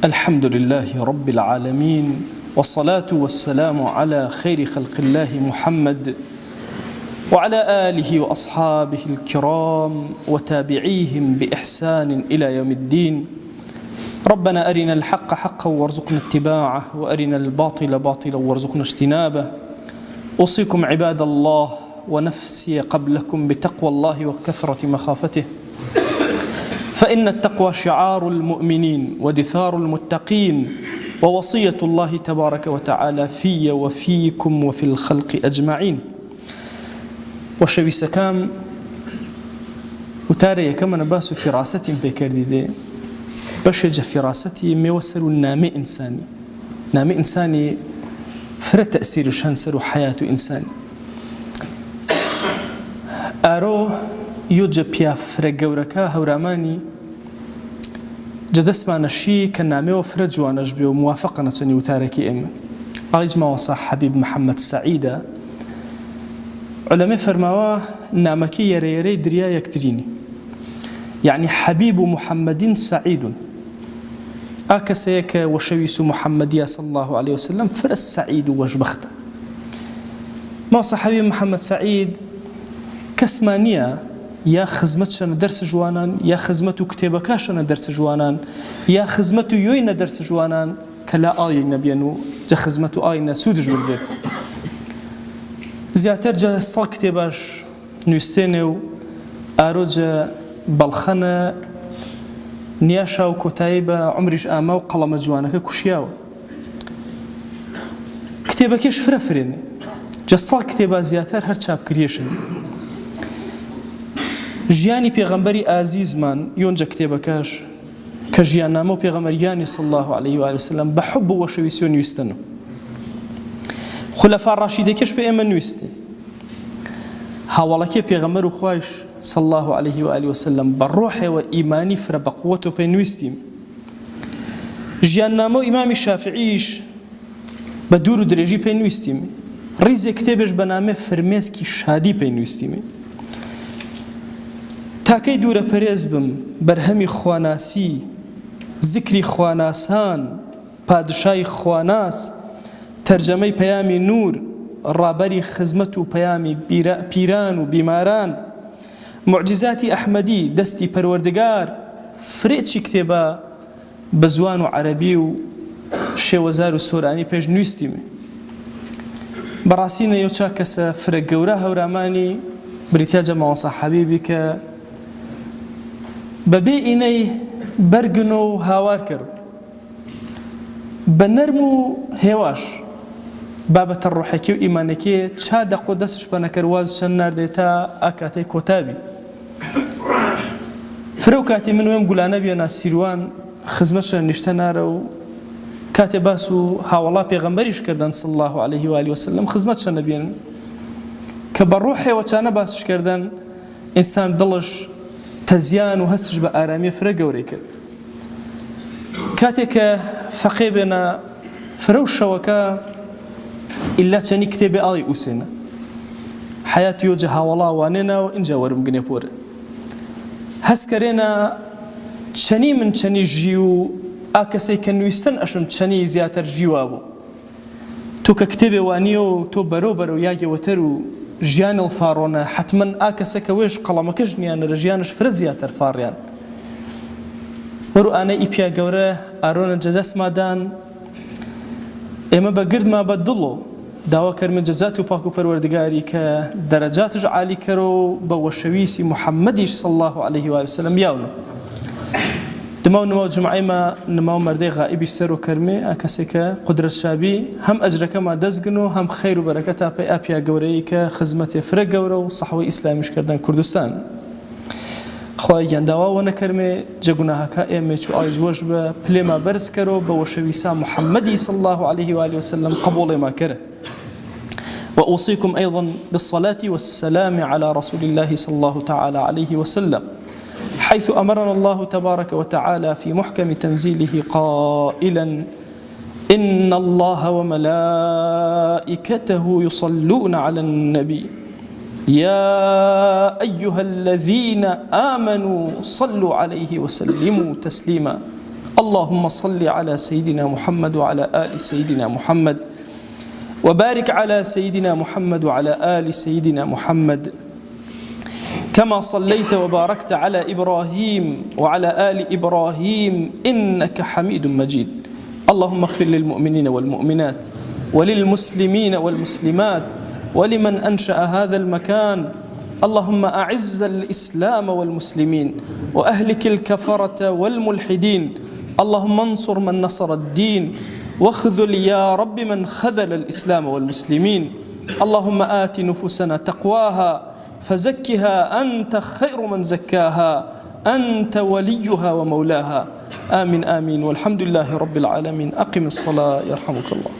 الحمد لله رب العالمين والصلاة والسلام على خير خلق الله محمد وعلى آله وأصحابه الكرام وتابعيهم بإحسان إلى يوم الدين. ربنا أرنا الحق حقا وارزقنا اتباعه وأرنا الباطل باطلا وارزقنا اجتنابه. أوصيكم عباد الله ونفسي قبلكم بتقوى الله وكثرة مخافته، فإن التقوى شعار المؤمنين ودثار المتقين ووصية الله تبارك وتعالى في وفيكم وفي الخلق أجمعين. وشوي سكام وتاري كما نباس فراستي بكردي بشج فراستي ميوسر النامي إنساني فرد تأثير شانسر حياة إنساني أرو يوجب يا فرقوركا هوراماني جدس ما نشي كنامي وفرج ونجبي وموافقة نتني وتاركي إما عايز ما وصح حبيب محمد سعيدة علماء فرماواه نامكي يريري دريا يكتريني، يعني حبيب محمد سعيد أكسيك وشويس محمد صلى الله عليه وسلم فرس سعيد وجبخته. ما وصح حبيب محمد سعيد كسمانية يا خزمتشنا درس جوانان، يا خزمتو كتابكاشنا درس جوانان، يا خزمتو يوينا درس جوانان كلا آي نبيانو جا خزمتو آينا سود جوال بيت زياتر جا صال كتاباش نوستينيو آروجا بالخنا نياشا وكتايبا عمريش آما وقلم جوانك كشياو كتابكيش فرفرين جا صال كتابا زياتر هر چاب كريشن ژیانی پێغەمبەری ئازیزمان یۆنجە کتێبەکەش کە ژیاننامە و پێغەمبەریانی صلی الله عليه و آله وسلم بە حوب و وەشەویستی نوویستنەوە. خولەفا ڕاشیدەکەش پێ ئێمە نوویستی، هاوڵەکەی پێغەمبەر و خوایش صلی الله عليه و آله وسلم بە ڕۆحێوە ئیمانی فرە بە قووەت و پێی نوویستیم. ژیاننامە و ئیمامی شافعیش بە دوور و درێژی پێی نوویستیم، ڕیزێک کتێبێش بە نامێ فرمێسکی شادی پێی نوویستیم. تاکەی دوورە پەرێز بم بەرهەمی خواناسی، زیکری خواناسان، پادشای خواناس، تەرجەمەی پەیامی نور، ڕابەری خزمەت و پەیامی پیران و بیماران، معجزاتی ئەحمەدی دەستی پەروەردگار، فرێکی کتێبە بە زوان و عەرەبی و شێوەزار و سۆرانی پێش نوویستیم. بەڕاستی نەیەوچا کەسە فرە گەورە هەورامانی بریتیاجە ماوەسا حەبیبی کە بەبێ ئینەی بەرگن و هاوار کرد بە نەرم و هێواش بابەتە ڕۆحێکی و ئیمانێکی چا دەقۆ دەستش بە نەکەرواز چەند ناردێت تا ئاکاتەی کۆتابی فرە و کاتی من وێم گولانە بێنە سیروان خزمەتشە نیشتە نارە و کاتێ باس و هاوڵا پێغەمبەریش کردن صلی الله عليه و آله وسلم خزمەتشە نەبێن کە بە ڕۆحێوە چانە باسش کردن ئینسان دڵش تەزیان و هەستش بە ئارامی فرە گەورەی کرد. کاتێک کە فەقێ بێنە فرە و شەوەکە ئیلا چەنی کتێبێ ئاڵی ئووسێنە حەیاتی یۆجە هاوڵا وانێنەوە ئینجا وەرم گنێ پۆرە هەسکەرێنە چەنی من چەنی ژی و ئاکەسەی کە نوویستن ئەشم چەنی زیاتر ژیوا بوو تۆ کە کتێبێ وانیە و تۆ بەرەو یاگەوەتەر و ژیان الفاڕۆنە حتمما ئاکەسەکە وێش قەڵەمەکەش نیانەرە ژیانش فرە زیاتر فاڕیان وەرو ئانە ئیپیا گەورە ئارۆنە جەزەسمادان ئێمە بە گردما بە دڵ و داوا کەرمە جەزات و پاک و پەروەردگاری کە دەرەجاتش عالی کەرە و بە وەشەویسی محەممەدیش صلی الله عليه و آله وسلم یاونە دما و نما و جمعەیمە نما و مەردەی غائبی سەر و کەرمێ ئاکەسێکە قودرەت شابی هەم ئەجرەکەما دەستگن و هەم خەیر و بەرەکەتا پێی ئاپیا گەورەی کە خزمەتێ فرە گەورە و سەحوەی ئیسلامیش کردن کوردستان. خوای گیانداوا نەکەرمێ جەگوناهەکە ئێمێ و ئایجوەش بە پلێما بەرز کەرەوە بە وەشەویسا محەممەدی صلی الله عليه و آله وسلم قبوڵێما کەرە. وأوصيكم أيضا بالصلاة والسلام على رسول الله صلى الله تعالى عليه وسلم، حيث أمرنا الله تبارك وتعالى في محكم تنزيله قائلا: إن الله وملائكته يصلون على النبي يا أيها الذين آمنوا صلوا عليه وسلموا تسليما اللهم صل على سيدنا محمد وعلى آل سيدنا محمد، وبارك على سيدنا محمد وعلى آل سيدنا محمد، كما صليت وباركت على إبراهيم وعلى آل إبراهيم إنك حميد مجيد. اللهم اغفر للمؤمنين والمؤمنات وللمسلمين والمسلمات ولمن أنشأ هذا المكان. اللهم أعز الإسلام والمسلمين وأهلك الكفرة والملحدين. اللهم انصر من نصر الدين واخذل يا رب من خذل الإسلام والمسلمين. اللهم آت نفوسنا تقواها فزكها أنت خير من زكاها، أنت وليها ومولاها. آمين آمين، والحمد لله رب العالمين. أقم الصلاة يرحمك الله.